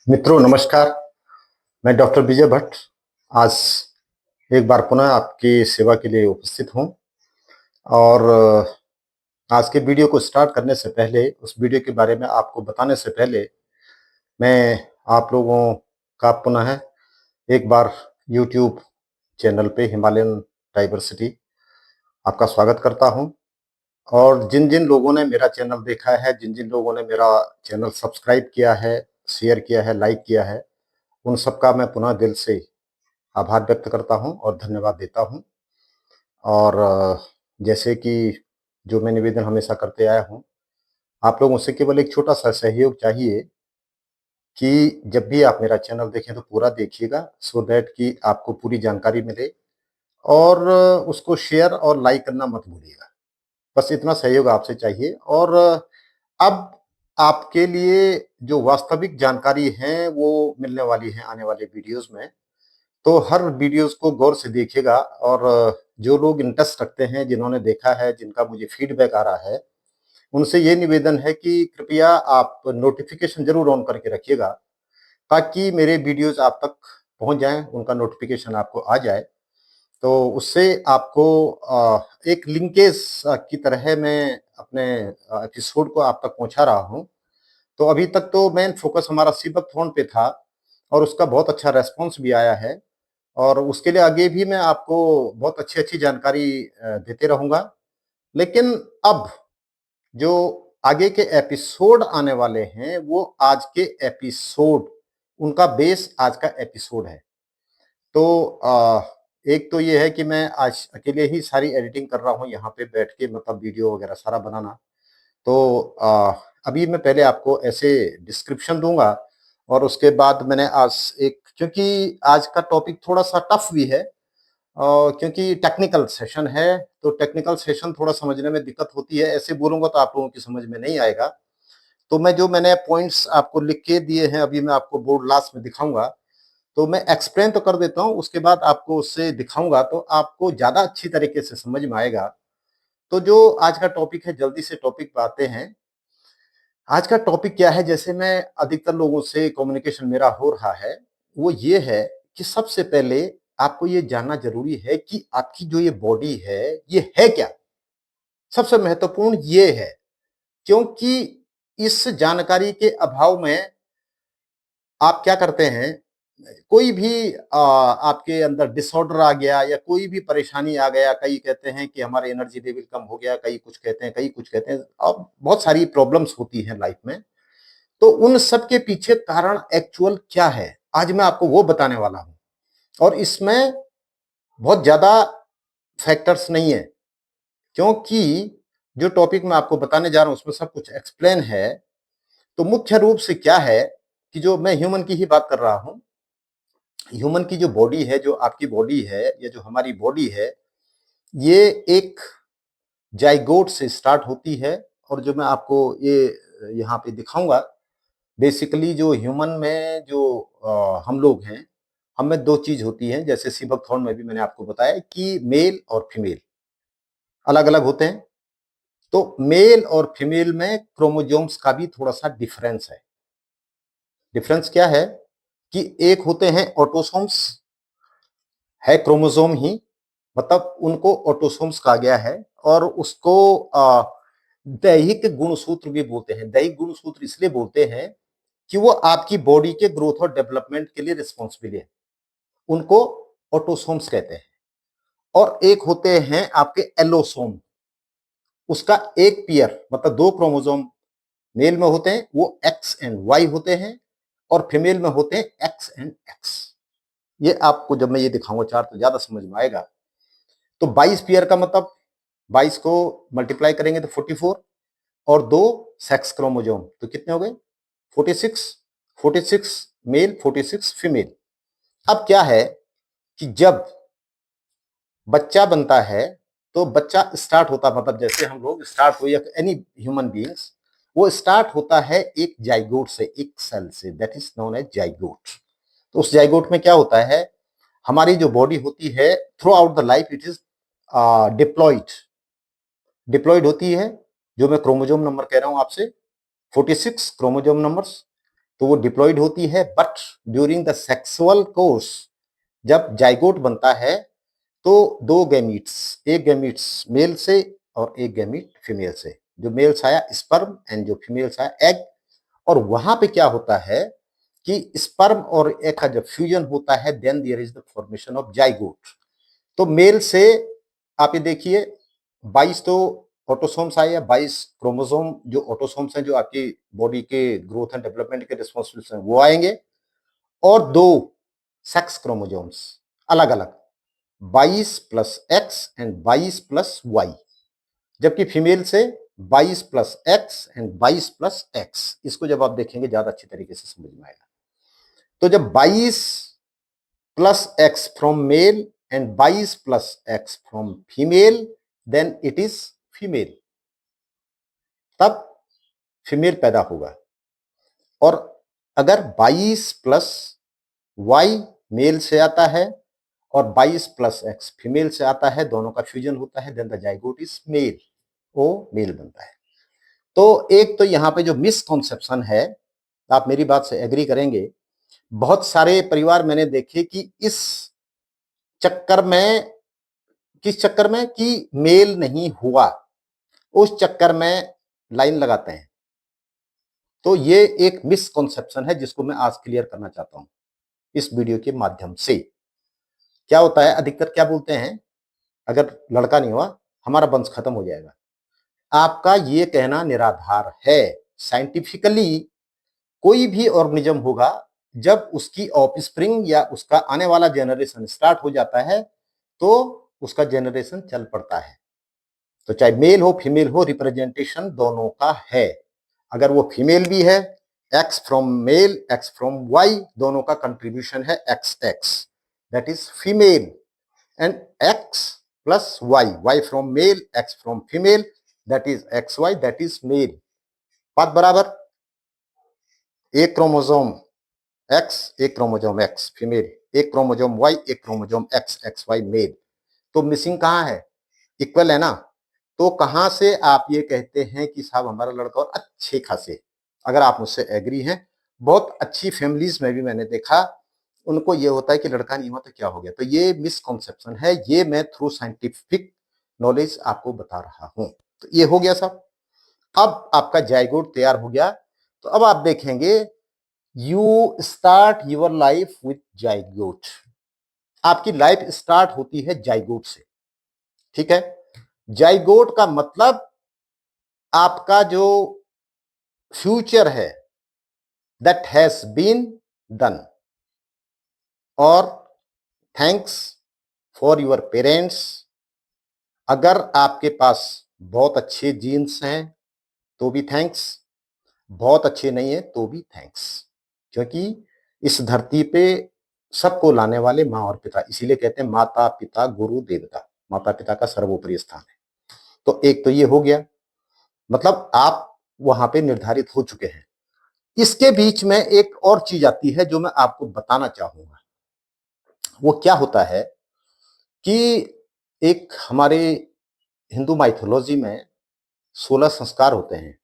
मित्रों नमस्कार। मैं डॉक्टर विजय भट्ट आज एक बार पुनः आपकी सेवा के लिए उपस्थित हूं और आज के वीडियो को स्टार्ट करने से पहले, उस वीडियो के बारे में आपको बताने से पहले, मैं आप लोगों का पुनः एक बार यूट्यूब चैनल पे हिमालयन डाइवर्सिटी आपका स्वागत करता हूं। और जिन जिन लोगों ने मेरा चैनल देखा है, जिन जिन लोगों ने मेरा चैनल सब्सक्राइब किया है, शेयर किया है, लाइक किया है, उन सबका मैं पुनः दिल से आभार व्यक्त करता हूं और धन्यवाद देता हूं। और जैसे कि जो मैं निवेदन हमेशा करते आया हूं, आप लोगों से केवल एक छोटा-सा सहयोग चाहिए कि जब भी आप मेरा चैनल देखें तो पूरा देखिएगा, सो दैट कि आपको पूरी जानकारी मिले और उसको शेयर और लाइक करना मत भूलिएगा। बस इतना सहयोग आपसे चाहिए। और अब आपके लिए जो वास्तविक जानकारी है वो मिलने वाली है आने वाले वीडियोज़ में। तो हर वीडियोस को गौर से देखिएगा और जो लोग इंटरेस्ट रखते हैं, जिन्होंने देखा है, जिनका मुझे फीडबैक आ रहा है, उनसे ये निवेदन है कि कृपया आप नोटिफ़िकेशन ज़रूर ऑन करके रखिएगा, ताकि मेरे वीडियोस आप तक पहुँच जाएँ, उनका नोटिफ़िकेशन आपको आ जाए। तो उससे आपको एक लिंकेज की तरह मैं अपने एपिसोड को आप तक पहुँचा रहा हूँ। तो अभी तक तो मेन फ़ोकस हमारा सीबकथॉर्न पे था और उसका बहुत अच्छा रिस्पॉन्स भी आया है। और उसके लिए आगे भी मैं आपको बहुत अच्छी-अच्छी जानकारी देते रहूँगा। लेकिन अब जो आगे के एपिसोड आने वाले हैं, वो आज के एपिसोड, उनका बेस आज का एपिसोड है। तो एक तो ये है कि मैं आज अकेले ही सारी एडिटिंग कर रहा हूँ यहाँ पे बैठ के, मतलब वीडियो वगैरह सारा बनाना। तो अभी मैं पहले आपको ऐसे डिस्क्रिप्शन दूँगा और उसके बाद मैंने आज एक, क्योंकि आज का टॉपिक थोड़ा-सा टफ भी है, क्योंकि टेक्निकल सेशन है, तो टेक्निकल सेशन थोड़ा समझने में दिक्कत होती है। ऐसे बोलूँगा तो आप लोगों की समझ में नहीं आएगा। तो मैंने पॉइंट्स आपको लिख के दिए हैं, अभी मैं आपको बोर्ड लास्ट में दिखाऊँगा। तो मैं एक्सप्लेन तो कर देता हूँ, उसके बाद आपको उससे दिखाऊँगा तो आपको ज़्यादा अच्छी तरीके से समझ में आएगा। तो जो आज का टॉपिक है, जल्दी से टॉपिक पे आते हैं। आज का टॉपिक क्या है, जैसे मैं अधिकतर लोगों से कम्युनिकेशन मेरा हो रहा है, वो ये है कि सबसे पहले आपको ये जानना ज़रूरी है कि आपकी जो ये बॉडी ये है क्या? सबसे महत्वपूर्ण ये है, क्योंकि इस जानकारी के अभाव में आप क्या करते हैं, कोई भी आपके अंदर डिसऑर्डर आ गया या कोई भी परेशानी आ गया, कई कहते हैं कि हमारा एनर्जी लेवल कम हो गया, कई कुछ कहते हैं, कई कुछ कहते हैं, अब बहुत सारी प्रॉब्लम्स होती हैं लाइफ में। तो उन सब के पीछे कारण एक्चुअल क्या है, आज मैं आपको वो बताने वाला हूं। और इसमें बहुत ज्यादा फैक्टर्स नहीं है, क्योंकि जो टॉपिक मैं आपको बताने जा रहा हूं उसमें सब कुछ एक्सप्लेन है। तो मुख्य रूप से क्या है कि जो मैं ह्यूमन की ही बात कर रहा हूं, ह्यूमन की जो बॉडी है, जो आपकी बॉडी है या जो हमारी बॉडी है, ये एक जाइगोट से स्टार्ट होती है। और जो मैं आपको ये यहाँ पे दिखाऊंगा, बेसिकली जो ह्यूमन में जो हम लोग हैं, हम में दो चीज होती है, जैसे सीबकथॉर्न में भी मैंने आपको बताया कि मेल और फीमेल अलग अलग होते हैं। तो मेल और फीमेल में क्रोमोजोम्स का भी थोड़ा सा डिफरेंस है। डिफरेंस क्या है कि एक होते हैं ऑटोसोम्स, है क्रोमोसोम ही, मतलब उनको ऑटोसोम्स कहा गया है। और उसको दैहिक गुणसूत्र भी बोलते हैं। दैहिक गुणसूत्र इसलिए बोलते हैं कि वो आपकी बॉडी के ग्रोथ और डेवलपमेंट के लिए रिस्पॉन्सिबल है, उनको ऑटोसोम्स कहते हैं। और एक होते हैं आपके एलोसोम, उसका एक पेयर, मतलब दो क्रोमोसोम मेल में होते हैं, वो एक्स एंड वाई होते हैं, और फीमेल में होते हैं एक्स एंड एक्स। ये आपको जब मैं ये दिखाऊंगा चार्ट तो ज्यादा समझ में आएगा। तो 22 पेयर का मतलब 22 को मल्टीप्लाई करेंगे तो 44, और दो सेक्स क्रोमोसोम तो कितने हो गए 46। 46 मेल, 46 फीमेल। अब क्या है कि जब बच्चा बनता है, तो बच्चा स्टार्ट होता, मतलब जैसे हम लोग स्टार्ट हो या एनी ह्यूमन बीइंग्स, वो स्टार्ट होता है एक जाइगोट से, एक सेल से, that is known as zygote. तो उस जाइगोट में क्या होता है, हमारी जो बॉडी होती है through out the life it is diploid, diploid होती है। जो मैं क्रोमोजोम नंबर कह रहा हूं आपसे, 46 क्रोमोजोम नंबर्स, तो वो डिप्लॉयड होती है, but during the sexual course जब जाइगोट बनता है तो दो गैमीट्स, एक गैमीट्स मेल से और एक गैमीट फीमेल से, जो मेल्स आया स्पर्म एंड जो फीमेल्स आया एग। और वहां पे क्या होता है कि स्पर्म और एग का जब फ्यूजन होता है then there is the formation of zygote. तो मेल से आप ये देखिए 22 तो ऑटोसोम्स आए, या 22 क्रोमोसोम जो ऑटोसोम्स हैं जो आपकी बॉडी के ग्रोथ एंड डेवलपमेंट के रिस्पॉन्सिबल हैं वो आएंगे, और दो सेक्स क्रोमोसोम्स अलग अलग 22 plus X and 22 plus Y, जबकि फीमेल से 22 plus X and 22 plus X. इसको जब आप देखेंगे ज्यादा अच्छी तरीके से समझ में आएगा। तो जब 22 plus X from male and 22 plus X from female then it is female, तब फीमेल पैदा होगा। और अगर 22 प्लस वाई मेल से आता है और 22 प्लस एक्स फीमेल से आता है, दोनों का फ्यूजन होता है, then the zygote is male, वो मेल बनता है। तो एक तो यहाँ पे जो मिसकॉन्सेप्शन है, आप मेरी बात से एग्री करेंगे, बहुत सारे परिवार मैंने देखे कि इस चक्कर में, किस चक्कर में कि मेल नहीं हुआ, उस चक्कर में लाइन लगाते हैं। तो ये एक मिसकॉन्सेप्शन है जिसको मैं आज क्लियर करना चाहता हूं इस वीडियो के माध्यम से। क्या होता है, अधिकतर क्या बोलते हैं, अगर लड़का नहीं हुआ हमारा वंश खत्म हो जाएगा। आपका ये कहना निराधार है। साइंटिफिकली कोई भी ऑर्गेनिज्म होगा, जब उसकी ऑफस्प्रिंग या उसका आने वाला जनरेशन स्टार्ट हो जाता है तो उसका जनरेशन चल पड़ता है। तो चाहे मेल हो फीमेल हो, रिप्रेजेंटेशन दोनों का है। अगर वो फीमेल भी है, X from male X from Y, दोनों का कंट्रीब्यूशन है X X, that is female, and X plus Y, Y from male X from female, that is X Y, that is male. बात बराबर। एक क्रोमोसोम एक्स, एक chromosome X female, एक chromosome Y, एक chromosome X, X Y male. तो missing कहाँ है, equal है ना। तो कहां से आप ये कहते हैं कि साहब हमारा लड़का, और अच्छे खासे, अगर आप मुझसे एग्री हैं, बहुत अच्छी फैमिलीज में भी मैंने देखा, उनको ये होता है कि लड़का नहीं हुआ तो क्या हो गया। तो ये मिसकॉन्सेप्शन है, ये मैं थ्रू साइंटिफिक नॉलेज आपको बता रहा हूं। तो ये हो गया सब। अब आपका जाइगोट तैयार हो गया, तो अब आप देखेंगे you start your life with zygote. आपकी लाइफ स्टार्ट होती है जाइगोट से, ठीक है। जाइगोट का मतलब आपका जो फ्यूचर है दैट हैज बीन डन, और थैंक्स फॉर योर पेरेंट्स। अगर आपके पास बहुत अच्छे जीन्स हैं तो भी थैंक्स, बहुत अच्छे नहीं है तो भी थैंक्स, क्योंकि इस धरती पे सबको लाने वाले माँ और पिता, इसीलिए कहते हैं माता पिता गुरु देवता, माता पिता का सर्वोपरि स्थान है। तो एक तो ये हो गया, मतलब आप वहां पे निर्धारित हो चुके हैं। इसके बीच में एक और चीज आती है जो मैं आपको बताना चाहूंगा। वो क्या होता है कि एक हमारे हिंदू माइथोलॉजी में 16 संस्कार होते हैं।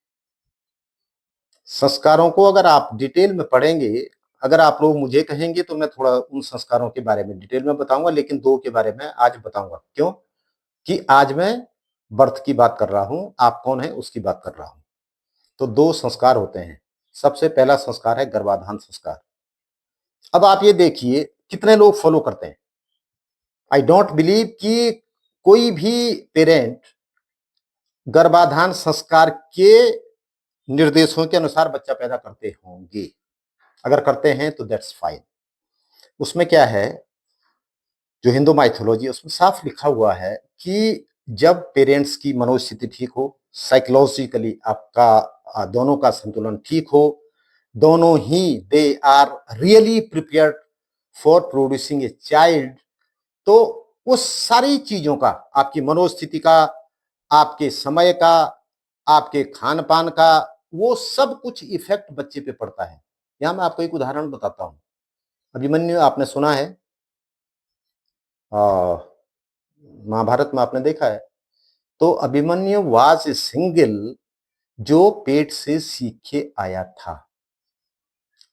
संस्कारों को अगर आप डिटेल में पढ़ेंगे, अगर आप लोग मुझे कहेंगे तो मैं थोड़ा उन संस्कारों के बारे में डिटेल में बताऊंगा, लेकिन दो के बारे में आज बताऊंगा। क्यों? कि आज मैं बर्थ की बात कर रहा हूं, आप कौन है उसकी बात कर रहा हूं। तो दो संस्कार होते हैं। सबसे पहला संस्कार है गर्भाधान संस्कार। अब आप ये देखिए कितने लोग फॉलो करते हैं। आई डोंट बिलीव कि कोई भी पेरेंट गर्भाधान संस्कार के निर्देशों के अनुसार बच्चा पैदा करते होंगे। अगर करते हैं तो दैट्स फाइन। उसमें क्या है, जो हिंदू माइथोलॉजी है उसमें साफ लिखा हुआ है कि जब पेरेंट्स की मनोस्थिति ठीक हो, साइकोलॉजिकली आपका दोनों का संतुलन ठीक हो, दोनों ही they are really prepared for producing a child, तो उस सारी चीजों का, आपकी मनोस्थिति का, आपके समय का, आपके खान पान का, वो सब कुछ इफेक्ट बच्चे पे पड़ता है। यहां मैं आपको एक उदाहरण बताता हूं। अभिमन्यु आपने सुना है, महाभारत में आपने देखा है। तो अभिमन्यु वाज ए सिंगल जो पेट से सीख के आया था।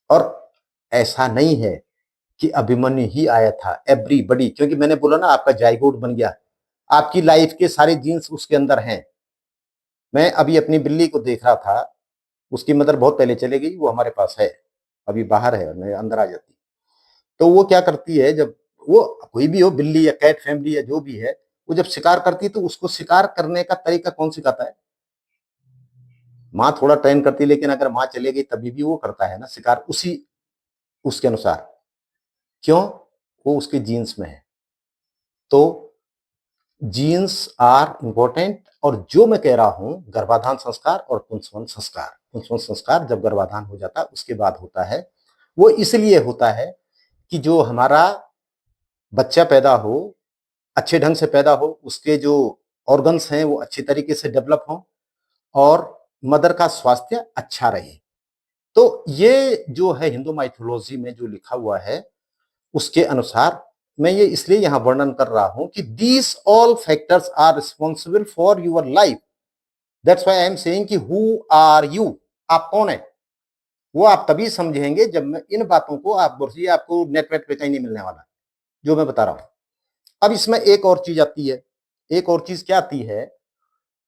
और ऐसा नहीं है कि अभिमन्यु ही आया था, एवरीबडी, क्योंकि मैंने बोला ना आपका जाइगोट बन गया, आपकी लाइफ के सारे जीन्स उसके अंदर हैं। मैं अभी अपनी बिल्ली को देख रहा था, उसकी मदर बहुत पहले चले गई, वो हमारे पास है, अभी बाहर है, मैं अंदर आ जाती। तो वो क्या करती है, जब वो कोई भी हो, बिल्ली या कैट फैमिली या जो भी है, वो जब शिकार करती है तो उसको शिकार करने का तरीका कौन सिखाता है? माँ थोड़ा ट्रेन करती है, लेकिन अगर माँ चले गई तभी भी वो करता है ना शिकार, उसी उसके अनुसार। क्यों? वो उसके जीन्स में है। तो जीन्स आर इंपॉर्टेंट। और जो मैं कह रहा हूं, गर्भाधान संस्कार और पुंसवन संस्कार, पुंसवन संस्कार जब गर्भाधान हो जाता है उसके बाद होता है। वो इसलिए होता है कि जो हमारा बच्चा पैदा हो, अच्छे ढंग से पैदा हो, उसके जो ऑर्गन्स हैं वो अच्छी तरीके से डेवलप हों और मदर का स्वास्थ्य अच्छा रहे। तो ये जो है हिंदू माइथोलॉजी में जो लिखा हुआ है उसके अनुसार मैं ये इसलिए यहां वर्णन कर रहा हूं कि these all factors are responsible for your life. That's why I am saying कि हु आर यू, आप कौन है, वो आप तभी समझेंगे जब मैं इन बातों को आप बोलिए, आपको नेटवर्क पे कहीं नहीं मिलने वाला जो मैं बता रहा हूं। अब इसमें एक और चीज आती है। एक और चीज क्या आती है?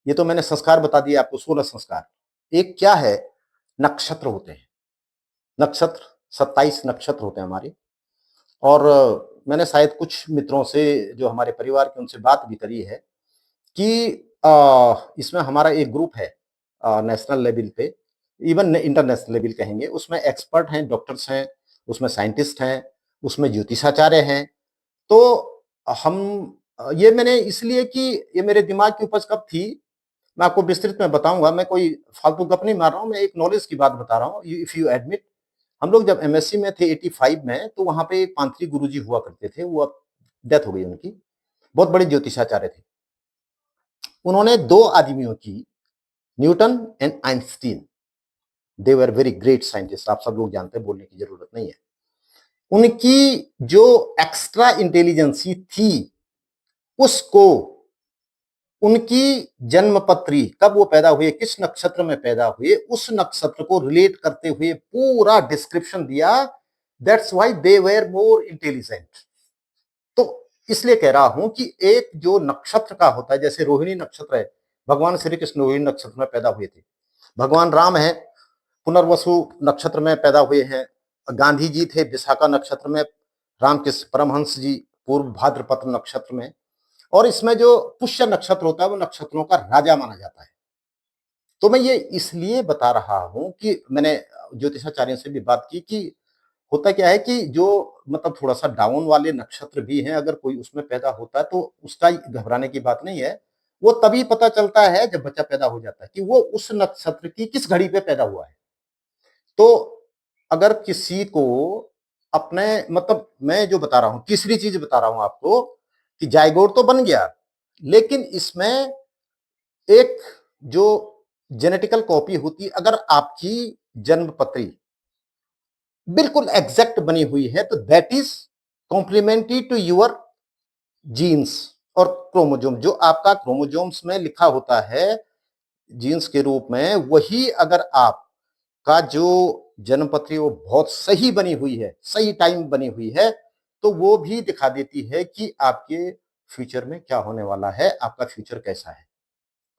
ये तो मैंने संस्कार बता दिए आपको, 16 संस्कार। एक क्या है? नक्षत्र होते हैं। नक्षत्र 27 नक्षत्र होते हैं हमारे। और मैंने शायद कुछ मित्रों से जो हमारे परिवार के उनसे बात भी करी है कि इसमें हमारा एक ग्रुप है नेशनल लेवल पे, इवन इंटरनेशनल लेवल कहेंगे, उसमें एक्सपर्ट हैं, डॉक्टर्स हैं, उसमें साइंटिस्ट हैं, उसमें ज्योतिषाचार्य हैं। तो हम ये मैंने इसलिए कि ये मेरे दिमाग की उपज कब थी, मैं आपको विस्तृत में बताऊंगा। मैं कोई फालतू गप नहीं मार रहा हूँ, मैं एक नॉलेज की बात बता रहा हूँ। इफ यू एडमिट, हम लोग जब एमएससी में थे 85 में, तो वहां पे एक पांत्री गुरुजी हुआ करते थे, वो अब डेथ हो गई उनकी, बहुत बड़े ज्योतिषाचार्य थे। उन्होंने दो आदमियों की, Newton and Einstein, they were very great scientist, आप सब लोग जानते हैं, बोलने की जरूरत नहीं है। उनकी जो एक्स्ट्रा इंटेलिजेंसी थी, उसको उनकी जन्मपत्री, कब वो पैदा हुए, किस नक्षत्र में पैदा हुए, उस नक्षत्र को रिलेट करते हुए पूरा डिस्क्रिप्शन दिया। That's why they were more intelligent. तो इसलिए कह रहा हूं कि एक जो नक्षत्र का होता है, जैसे रोहिणी नक्षत्र है, भगवान श्री कृष्ण रोहिणी नक्षत्र में पैदा हुए थे। भगवान राम है, पुनर्वसु नक्षत्र में पैदा हुए हैं। गांधी जी थे विशाखा नक्षत्र में, रामकृष्ण परमहंस जी पूर्व भाद्रपत्र नक्षत्र में। और इसमें जो पुष्य नक्षत्र होता है वो नक्षत्रों का राजा माना जाता है। तो मैं ये इसलिए बता रहा हूं कि मैंने ज्योतिषाचार्यों से भी बात की कि होता क्या है कि जो मतलब थोड़ा सा डाउन वाले नक्षत्र भी हैं, अगर कोई उसमें पैदा होता है तो उसका घबराने की बात नहीं है। वो तभी पता चलता है जब बच्चा पैदा हो जाता है कि वो उस नक्षत्र की किस घड़ी पे पैदा हुआ है। तो अगर किसी को अपने मतलब, मैं जो बता रहा हूं, तीसरी चीज बता रहा हूं आपको कि जाइगोट तो बन गया, लेकिन इसमें एक जो जेनेटिकल कॉपी होती, अगर आपकी जन्म पत्री बिल्कुल एग्जैक्ट बनी हुई है, तो that is complementary to your genes और क्रोमोजोम। जो आपका क्रोमोजोम्स में लिखा होता है जीन्स के रूप में, वही अगर आपका जो जन्म पत्री वो बहुत सही बनी हुई है, सही टाइम बनी हुई है, तो वो भी दिखा देती है कि आपके फ्यूचर में क्या होने वाला है, आपका फ्यूचर कैसा है।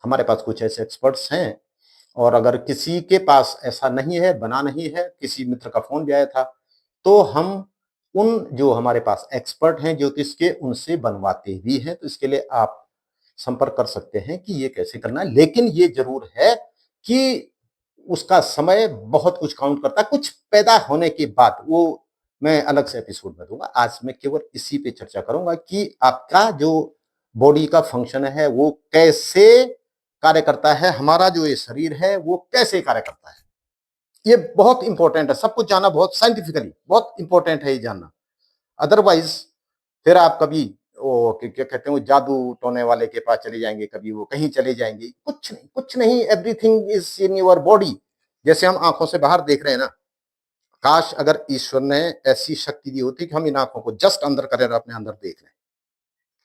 हमारे पास कुछ ऐसे एक्सपर्ट्स हैं, और अगर किसी के पास ऐसा नहीं है, बना नहीं है, किसी मित्र का फोन भी आया था, तो हम उन जो हमारे पास एक्सपर्ट हैं ज्योतिष के, उनसे बनवाते भी हैं। तो इसके लिए आप संपर्क कर सकते हैं कि ये कैसे करना है। लेकिन ये जरूर है कि उसका समय बहुत कुछ काउंट करता है, कुछ पैदा होने के बाद, वो मैं अलग से एपिसोड में दूंगा। आज मैं केवल इसी पे चर्चा करूंगा कि आपका जो बॉडी का फंक्शन है वो कैसे कार्य करता है, हमारा जो ये शरीर है वो कैसे कार्य करता है। ये बहुत इंपॉर्टेंट है, सब कुछ जानना बहुत साइंटिफिकली बहुत इंपॉर्टेंट है ये जानना। अदरवाइज फिर आप कभी वो क्या कहते हैं, वो जादू टोने वाले के पास चले जाएंगे, कभी वो कहीं चले जाएंगे। कुछ नहीं, कुछ नहीं, everything is in your body. जैसे हम आंखों से बाहर देख रहे हैं ना, काश अगर ईश्वर ने ऐसी शक्ति दी होती कि हम इन आंखों को जस्ट अंदर करें और अपने अंदर देख लें।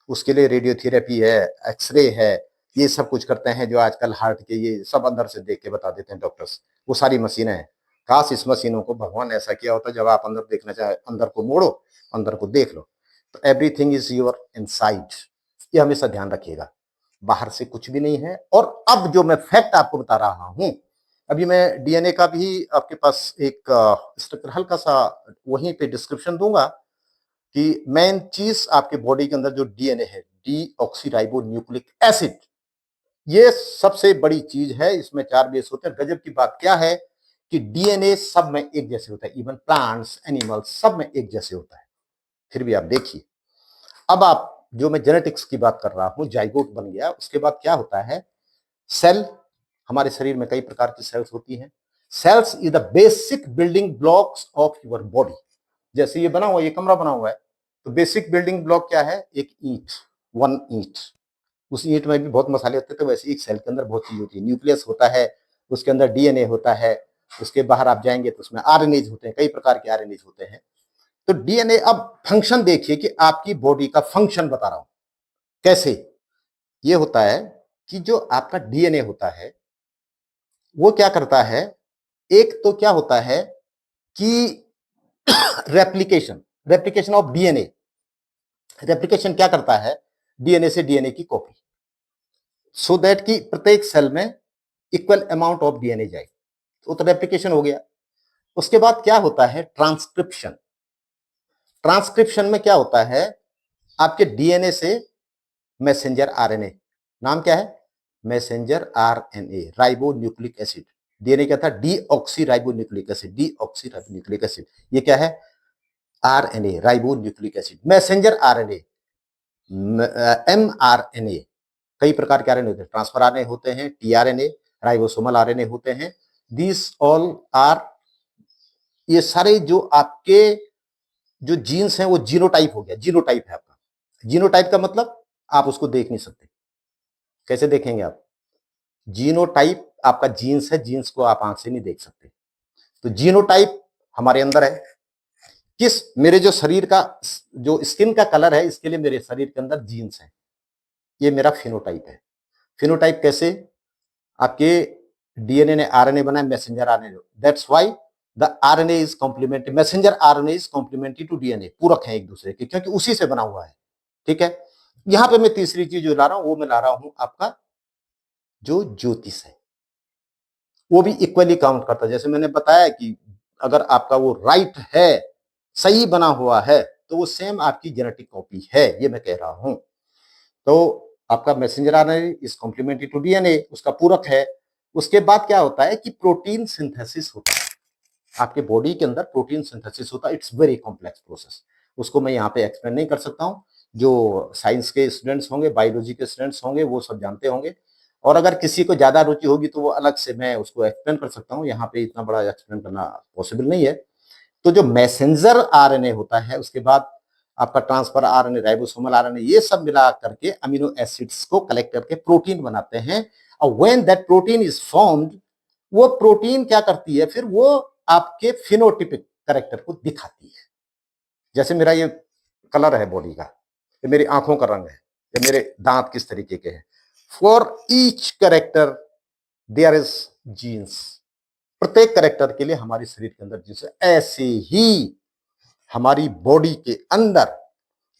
उसके लिए रेडियोथेरेपी है, एक्सरे है, ये सब कुछ करते हैं जो आजकल हार्ट के, ये सब अंदर से देख के बता देते हैं डॉक्टर्स, वो सारी मशीनें हैं। काश इस मशीनों को भगवान ऐसा किया होता, जब आप अंदर देखना चाहे अंदर को मोड़ो, अंदर को देख लो। तो एवरीथिंग इज योर इनसाइड, ये हमेशा ध्यान रखिएगा, बाहर से कुछ भी नहीं है। और अब जो मैं फैक्ट आपको बता रहा हूं, अभी मैं डीएनए का भी आपके पास एक स्ट्रक्चर हल्का सा वहीं पे डिस्क्रिप्शन दूंगा कि मेन चीज आपके बॉडी के अंदर जो डीएनए है, डीऑक्सीराइबो न्यूक्लिक एसिड, ये सबसे बड़ी चीज है। इसमें 4 बेस होते हैं। गजब की बात क्या है कि डीएनए सब में एक जैसे होता है, इवन प्लांट्स, एनिमल्स, सब में एक जैसे होता है। फिर भी आप देखिए, अब आप जो मैं जेनेटिक्स की बात कर रहा हूं, जाइगोट बन गया, उसके बाद क्या होता है, सेल, हमारे शरीर में कई प्रकार की सेल्स होती हैं। Cells is the basic building blocks of your body. जैसे ये बना हुआ, ये कमरा बना हुआ है, तो बेसिक बिल्डिंग ब्लॉक क्या है, एक ईंट, वन ईंट। उस ईंट में भी बहुत मसाले होते हैं, तो वैसे एक सेल के अंदर बहुत चीज होती है। न्यूक्लियस होता है, उसके अंदर डीएनए होता है, उसके बाहर आप जाएंगे तो उसमें आरएनएज होते हैं, कई प्रकार के आरएनएज होते हैं। तो डीएनए, अब फंक्शन देखिए कि आपकी बॉडी का फंक्शन बता रहा हूं कैसे। ये होता है कि जो आपका डीएनए होता है वो क्या करता है, एक तो क्या होता है कि replication, replication of DNA. Replication क्या करता है, डीएनए से डीएनए की कॉपी, सो दैट कि प्रत्येक सेल में इक्वल अमाउंट ऑफ डीएनए जाए, तो रेप्लिकेशन हो गया। उसके बाद क्या होता है, ट्रांसक्रिप्शन। ट्रांसक्रिप्शन में क्या होता है, आपके डीएनए से मैसेंजर आरएनए, नाम क्या है, messenger RNA, ribo nucleic acid. DNA क्या था, deoxy ribo nucleic acid, deoxy ribo nucleic acid. ये क्या है, RNA, ribo nucleic acid. Messenger RNA, mRNA, कई प्रकार के आरएनए होते हैं, ट्रांसफर आरएनए होते हैं, टीआरएनए, राइबोसोमल आरएनए होते हैं। दिस ऑल आर, ये सारे जो आपके जो जीन्स हैं वो जीनोटाइप हो गया, जीनोटाइप है आपका। जीनोटाइप का मतलब आप उसको देख नहीं सकते। कैसे देखेंगे आप, जीनोटाइप आपका जीन्स है, जीन्स को आप आंख से नहीं देख सकते। तो जीनोटाइप हमारे अंदर है। किस, मेरे जो शरीर का जो स्किन का कलर है, इसके लिए मेरे शरीर के अंदर जीन्स है, ये मेरा फिनोटाइप है। फिनोटाइप कैसे, आपके डीएनए ने आरएनए बनाया, messenger RNA, that's why the RNA is complementary, messenger RNA is complementary to DNA, पूरक है एक दूसरे के, क्योंकि उसी से बना हुआ है। ठीक है, यहां पे मैं तीसरी चीज जो ला रहा हूं, वो मैं ला रहा हूं आपका जो ज्योतिष है, वो भी इक्वली काउंट करता है। जैसे मैंने बताया कि अगर आपका वो राइट है, सही बना हुआ है, तो वो सेम आपकी जेनेटिक कॉपी है, ये मैं कह रहा हूं। तो आपका messenger RNA is complementary to DNA, उसका पूरक है। उसके बाद क्या होता है कि प्रोटीन सिंथेसिस होता है, आपके बॉडी के अंदर प्रोटीन सिंथेसिस होता है। इट्स वेरी कॉम्प्लेक्स प्रोसेस, उसको मैं यहाँ पे एक्सप्लेन नहीं कर सकता हूँ। जो साइंस के स्टूडेंट्स होंगे, बायोलॉजी के स्टूडेंट्स होंगे, वो सब जानते होंगे। और अगर किसी को ज्यादा रुचि होगी तो वो अलग से मैं उसको एक्सप्लेन कर सकता हूँ, यहाँ पे इतना बड़ा एक्सप्लेन करना पॉसिबल नहीं है। तो जो मैसेंजर आरएनए होता है, उसके बाद आपका ट्रांसफर आरएनए, राइबोसोमल आरएनए, ये सब मिला करके अमीनो एसिड्स को कलेक्ट करके प्रोटीन बनाते हैं। और when that protein is formed, वो प्रोटीन क्या करती है, फिर वो आपके फिनोटिपिक कैरेक्टर को दिखाती है। जैसे मेरा ये कलर है बॉडी का, ये मेरी आंखों का रंग है, ये मेरे दांत किस तरीके के हैं। For each character there is genes, प्रत्येक कैरेक्टर के लिए हमारे शरीर के अंदर जीन्स है। ऐसे ही हमारी बॉडी के अंदर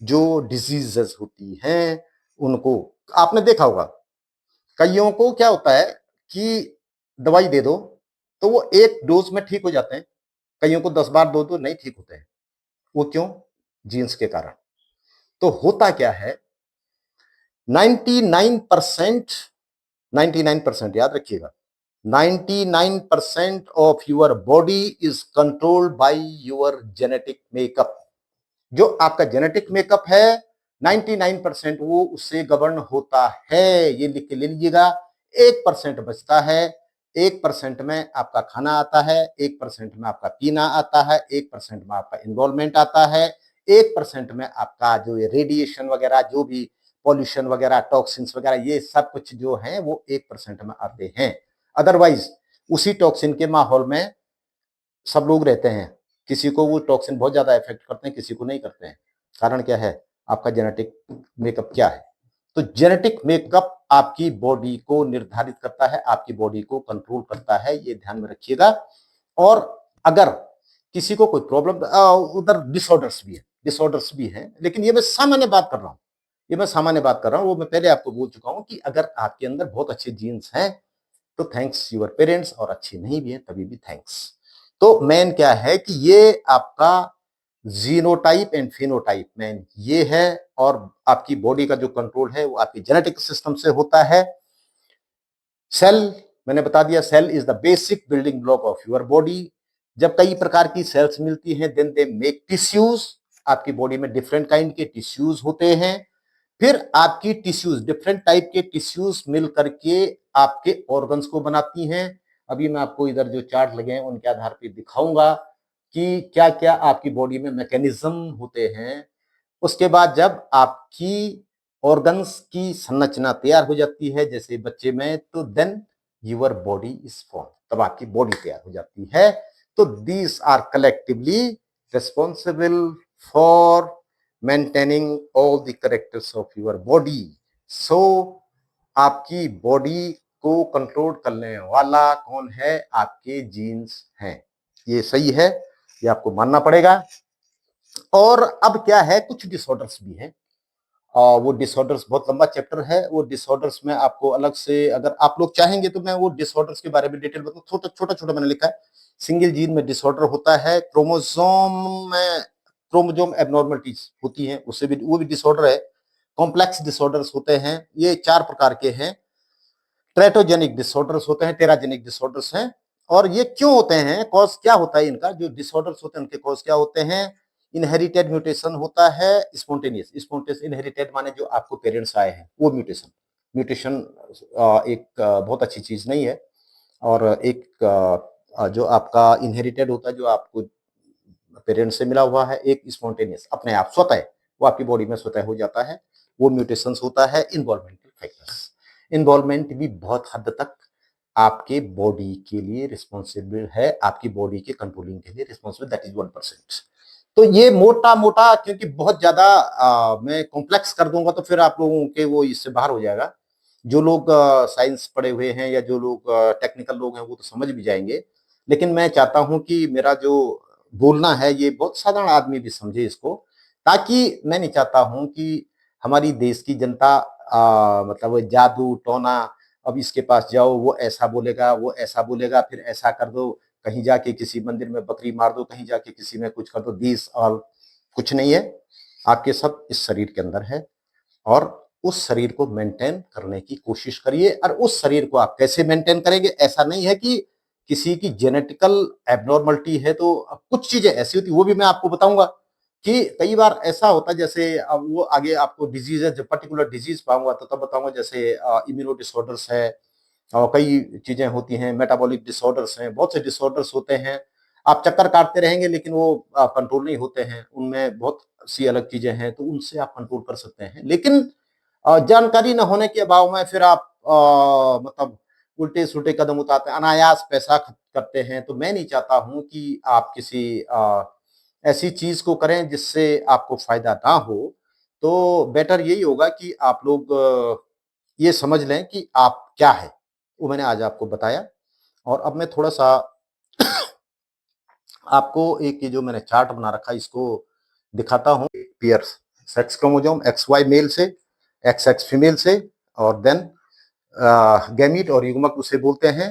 जो डिजीजेस होती हैं, उनको आपने देखा होगा, कईयों को क्या होता है कि दवाई दे दो तो वो एक डोज में ठीक हो जाते हैं, कईयों को 10 बार दो तो नहीं ठीक होते हैं। वो क्यों, जीन्स के कारण। तो होता क्या है, 99%, 99% याद रखिएगा, 99% of your body is controlled by your genetic makeup. जो आपका जेनेटिक मेकअप है 99% वो उससे गवर्न होता है, ये लिख के ले लीजिएगा। 1% बचता है, 1% में आपका खाना आता है, 1% में आपका पीना आता है, 1% में आपका इन्वॉल्वमेंट आता है, 1% में आपका जो ये रेडिएशन वगैरह, जो भी पॉल्यूशन वगैरह, टॉक्सिन्स वगैरह, ये सब कुछ जो है वो 1% में आते हैं। अदरवाइज उसी टॉक्सिन के माहौल में सब लोग रहते हैं, किसी को वो टॉक्सिन बहुत ज्यादा इफेक्ट करते हैं, किसी को नहीं करते हैं। कारण क्या है, आपका जेनेटिक मेकअप क्या है। तो जेनेटिक मेकअप आपकी बॉडी को निर्धारित करता है, आपकी बॉडी को कंट्रोल करता है, ये ध्यान में रखिएगा। और अगर किसी को कोई प्रॉब्लम, उधर डिसऑर्डर्स भी हैं, लेकिन ये मैं सामान्य बात कर रहा हूँ, वो मैं पहले आपको बोल चुका हूँ कि अगर आपके अंदर बहुत अच्छे जीन्स हैं तो थैंक्स यूर पेरेंट्स, और अच्छे नहीं भी है तभी भी थैंक्स। तो मेन क्या है कि ये आपका जीनोटाइप एंड फिनोटाइप मेन ये है, और आपकी बॉडी का जो कंट्रोल है वो आपकी जेनेटिक सिस्टम से होता है। सेल, मैंने बता दिया, cell is the basic building block of your body. जब कई प्रकार की सेल्स मिलती हैं देन दे मेक टिश्यूज, आपकी बॉडी में डिफरेंट काइंड के टिश्यूज होते हैं, फिर आपकी टिश्यूज, डिफरेंट टाइप के टिश्यूज मिल करके आपके ऑर्गन्स को बनाती हैं। अभी मैं आपको इधर जो चार्ट लगे हैं उनके आधार पर दिखाऊंगा कि क्या क्या आपकी बॉडी में मैकेनिज्म होते हैं। उसके बाद जब आपकी ऑर्गन्स की संरचना तैयार हो जाती है जैसे बच्चे में, तो then your body is form, तब आपकी बॉडी तैयार हो जाती है। तो these are collectively responsible for maintaining all the characters of your body. So आपकी बॉडी को कंट्रोल करने वाला कौन है? आपके जीन्स हैं। ये सही है, ये आपको मानना पड़ेगा। और अब क्या है, कुछ डिसऑर्डर्स भी हैं, और वो डिसऑर्डर्स बहुत लंबा चैप्टर है। वो डिसऑर्डर्स में आपको अलग से, अगर आप लोग चाहेंगे तो मैं वो डिसऑर्डर्स के बारे में डिटेल बताऊं। छोटा छोटा मैंने लिखा है। सिंगल जीन में डिसऑर्डर होता है, क्रोमोजोम एबनॉर्मलिटीज होती हैं, उससे भी वो भी डिसऑर्डर है। कॉम्प्लेक्स डिसऑर्डर्स होते हैं, ये 4 प्रकार के हैं। ट्रेटोजेनिक डिसऑर्डर्स होते हैं, टेराजेनिक डिसऑर्डर्स हैं। और ये क्यों होते हैं, कॉज क्या होता है इनका, जो डिसऑर्डर्स होते हैं उनके कॉज क्या होते हैं? इनहेरिटेड म्यूटेशन होता है, स्पॉन्टेनियस इनहेरिटेड माने जो आपको पेरेंट्स आए हैं वो म्यूटेशन। म्यूटेशन एक बहुत अच्छी चीज नहीं है, और एक जो आपका इनहेरिटेड होता है जो आपको पेरेंट्स से मिला हुआ है, एक स्पॉन्टेनियस अपने आप स्वतः, वो आपकी बॉडी में स्वतः हो जाता है, वो म्यूटेशंस होता है। इन्वॉल्वमेंटल फैक्टर्स, इन्वॉल्वमेंट भी बहुत हद तक आपके बॉडी के लिए रिस्पॉन्सिबल है, आपकी बॉडी के कंट्रोलिंग के लिए रिस्पॉन्सिबल, दैट इज 1%। तो ये मोटा मोटा, क्योंकि बहुत ज्यादा मैं कॉम्प्लेक्स कर दूंगा तो फिर आप लोगों के वो इससे बाहर हो जाएगा। जो लोग साइंस पढ़े हुए हैं या जो लोग टेक्निकल लोग हैं वो तो समझ भी जाएंगे, लेकिन मैं चाहता हूं कि मेरा जो बोलना है ये बहुत साधारण आदमी भी समझे इसको, ताकि मैं नहीं चाहता हूं कि हमारी देश की जनता मतलब जादू टोना, अब इसके पास जाओ वो ऐसा बोलेगा, वो ऐसा बोलेगा, फिर ऐसा कर दो, कहीं जाके किसी मंदिर में बकरी मार दो, कहीं जाके किसी में कुछ कर दो। दिस ऑल कुछ नहीं है, आपके सब इस शरीर के अंदर है, और उस शरीर को मेंटेन करने की कोशिश करिए। और उस शरीर को आप कैसे मेंटेन करेंगे? ऐसा नहीं है कि किसी की जेनेटिकल एबनॉर्मलिटी है तो कुछ चीजें ऐसी होती, वो भी मैं आपको बताऊंगा कि कई बार ऐसा होता है, जैसे अब वो आगे आपको डिजीज है, जब पर्टिकुलर डिजीज पाऊंगा तो तब बताऊंगा, जैसे इम्यूनो डिसऑर्डर्स है, और कई चीजें होती हैं, मेटाबॉलिक डिसऑर्डर्स हैं, बहुत से डिसऑर्डर्स होते हैं। आप चक्कर काटते रहेंगे लेकिन वो कंट्रोल नहीं होते हैं, उनमें बहुत सी अलग चीजें हैं, तो उनसे आप कंट्रोल कर सकते हैं। लेकिन जानकारी न होने के अभाव में फिर आप मतलब उल्टे सुल्टे कदम उठाते हैं, अनायास पैसा करते हैं। तो मैं नहीं चाहता हूं कि आप किसी ऐसी चीज को करें जिससे आपको फायदा ना हो। तो बेटर यही होगा कि आप लोग ये समझ लें कि आप क्या है, वो मैंने आज आपको बताया। और अब मैं थोड़ा सा आपको एक ये जो मैंने चार्ट बना रखा है इसको दिखाता हूँ। Pair sex chromosome XY male से, XX फीमेल से, और देन गैमीट और युग्मक उसे बोलते हैं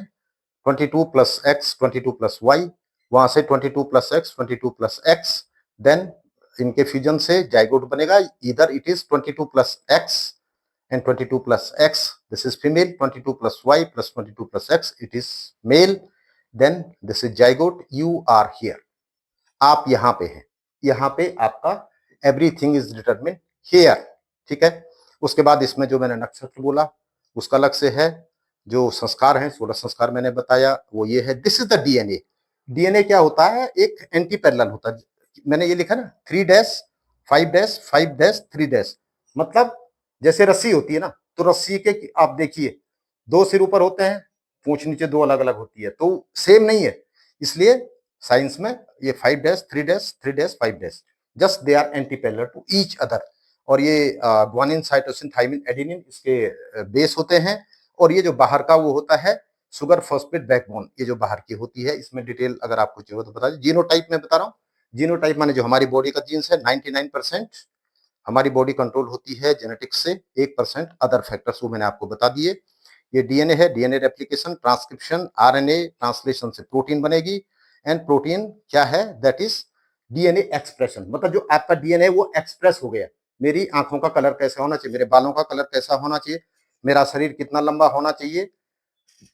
22 प्लस एक्स 22 प्लस वाई, वहां से 22 plus X 22 plus X, then इनके फ्यूजन से जाइगोट बनेगा। इधर it is 22 plus X and 22 plus x, this is female, 22 plus y plus 22 plus x, it is male, then this is zygote, you are here, आप यहां पे हैं, यहां पे आपका एवरीथिंग इज डिटरमिन हियर, ठीक है। उसके बाद इसमें जो मैंने नक्षत्र बोला उसका अलग से है, जो संस्कार हैं 16 संस्कार मैंने बताया वो ये है। This is the DNA. DNA क्या होता है? एक एंटी पैरेलल होता है, मैंने ये लिखा ना 3 डैश 5 डैश 5 डैश 3 डैश, मतलब जैसे रस्सी होती है ना, तो रस्सी के आप देखिए 2 सिर ऊपर होते हैं, पूंछ नीचे 2 अलग अलग होती है, तो सेम नहीं है। इसलिए साइंस में ये 5 dash 3 dash 3 dash 5 dash, just they are antiparallel to each other. और ये ग्वानिन साइटोसिन थाइमिन एडेनिन इसके बेस होते हैं, और ये जो बाहर का वो होता है शुगर फॉस्फेट बैकबोन, ये जो बाहर की होती है, इसमें डिटेल अगर आपको चाहिए तो बता दीजिए। जीनोटाइप में बता रहा हूँ, जीनोटाइप माने जो हमारी बॉडी का जीन्स है, 99% हमारी बॉडी कंट्रोल होती है जेनेटिक्स से, 1% अदर फैक्टर्स वो मैंने आपको बता दिए। ये डीएनए है, DNA replication, transcription, RNA translation से प्रोटीन बनेगी। एंड प्रोटीन क्या है, दैट इज डीएनए एक्सप्रेशन, मतलब जो आपका डीएनए वो एक्सप्रेस हो गया। मेरी आंखों का कलर कैसा होना चाहिए, मेरे बालों का कलर कैसा होना चाहिए, मेरा शरीर कितना लंबा होना चाहिए,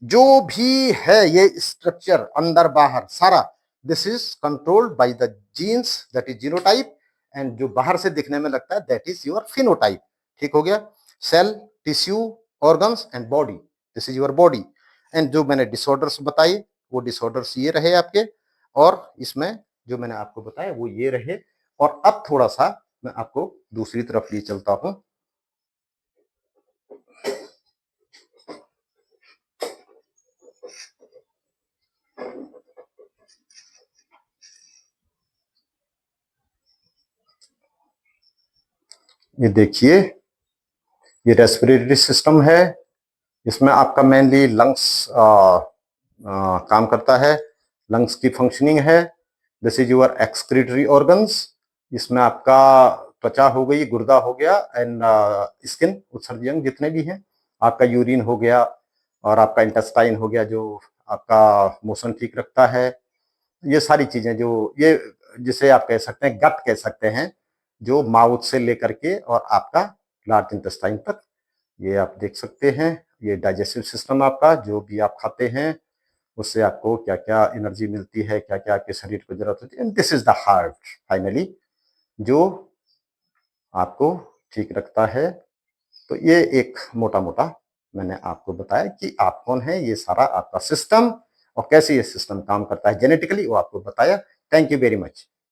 जो भी है ये स्ट्रक्चर अंदर बाहर सारा, this is controlled by the genes, that is genotype. And जो बाहर से दिखने में लगता है, दैट इज योर फिनोटाइप। ठीक हो गया। Cell, tissue, organs and body, this is your body. And जो मैंने डिसऑर्डर्स बताए, वो डिसऑर्डर्स ये रहे आपके, और इसमें जो मैंने आपको बताया वो ये रहे। और अब थोड़ा सा मैं आपको दूसरी तरफ ले चलता हूं। ये देखिए, ये रेस्पिरेटरी सिस्टम है, इसमें आपका मेनली लंग्स काम करता है, लंग्स की फंक्शनिंग है। This is your excretory organs, इसमें आपका त्वचा हो गई, गुर्दा हो गया, एंड स्किन, उत्सर्जी अंग जितने भी हैं, आपका यूरिन हो गया, और आपका इंटेस्टाइन हो गया जो आपका मोशन ठीक रखता है। ये सारी चीजें जो ये, जिसे आप कह सकते हैं गट कह सकते हैं, जो माउथ से लेकर के और आपका लार्ज इंटेस्टाइन तक, ये आप देख सकते हैं। ये डाइजेस्टिव सिस्टम आपका, जो भी आप खाते हैं उससे आपको क्या क्या एनर्जी मिलती है, क्या क्या आपके शरीर को जरूरत होती है। And this is the heart finally, जो आपको ठीक रखता है। तो ये एक मोटा मोटा मैंने आपको बताया कि आप कौन है, ये सारा आपका सिस्टम, और कैसे ये सिस्टम काम करता है जेनेटिकली, वो आपको बताया। Thank you very much.